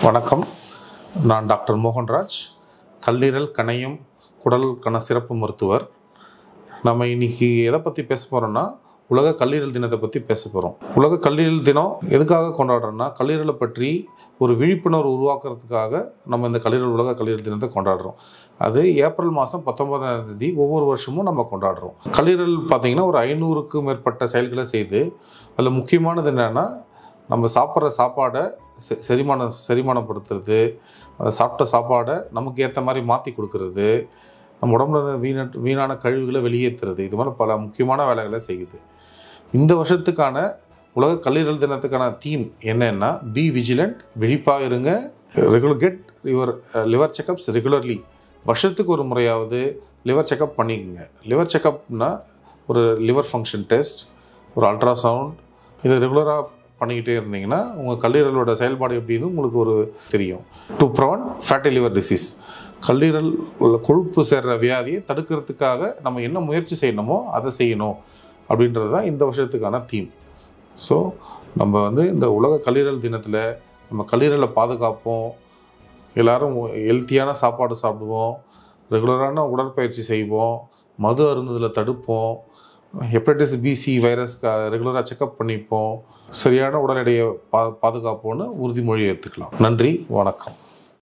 வணக்கம். நான் டாக்டர் மோகன்ராஜ், கல்லீரல், கணையம், குடலுக்கான சிறப்பு மருத்துவர். நம்ம இன்னைக்கு எதை பற்றி பேச போகிறோம்னா, உலக கல்லீரல் தினத்தை பற்றி பேச போகிறோம். உலக கல்லீரல் தினம் எதுக்காக கொண்டாடுறோம்னா, கல்லீரலை பற்றி ஒரு விழிப்புணர்வு உருவாக்குறதுக்காக நம்ம இந்த உலக கல்லீரல் தினத்தை கொண்டாடுறோம். அது ஏப்ரல் மாதம் 19ஆம் தேதி ஒவ்வொரு வருஷமும் நம்ம கொண்டாடுறோம். கல்லீரல் பார்த்திங்கன்னா ஒரு 500க்கும் மேற்பட்ட செயல்களை செய்து, அதில் முக்கியமானது என்னென்னா, நம்ம சாப்பிட்ற சாப்பாடை செரிமானப்படுத்துறது, அதை சாப்பிட்ட சாப்பாடை நமக்கு ஏற்ற மாதிரி மாற்றி கொடுக்கறது, நம்ம உடம்புல வீணான கழிவுகளை வெளியேற்றுறது, இது மாதிரி பல முக்கியமான வேலைகளை செய்யுது. இந்த வருஷத்துக்கான உலக கல்லீரல் தினத்துக்கான தீம் என்னன்னா, பி விஜிலண்ட், விழிப்பாக இருங்க, get your liver checkups regularly. வருஷத்துக்கு ஒரு முறையாவது லிவர் செக்கப் பண்ணிக்கோங்க. லிவர் செக்கப்னா ஒரு லிவர் ஃபங்க்ஷன் டெஸ்ட், ஒரு அல்ட்ராசவுண்ட், இதை ரெகுலராக பண்ணிக்கிட்டே இருந்தீங்கன்னா உங்கள் கல்லீரலோட செயல்பாடு எப்படின்னு உங்களுக்கு ஒரு தெரியும். To prevent fatty liver disease, கல்லீரல் உள்ள கொழுப்பு சேர்ற வியாதியை தடுக்கிறதுக்காக நம்ம என்ன முயற்சி செய்யணுமோ அதை செய்யணும் அப்படின்றது தான் இந்த வருஷத்துக்கான தீம். ஸோ நம்ம இந்த உலக கல்லீரல் தினத்தில் நம்ம கல்லீரலை பாதுகாப்போம், எல்லோரும் ஹெல்த்தியான சாப்பாடு சாப்பிடுவோம், ரெகுலரான உடற்பயிற்சி செய்வோம், மது அருந்துதலை தடுப்போம், ஹெப்படைட்டிஸ் பிசி வைரஸ்க்கு ரெகுலராக செக்கப் பண்ணிப்போம், சரியான உடல் எடையை பாதுகாப்போன்னு உறுதிமொழி எடுத்துக்கலாம். நன்றி, வணக்கம்.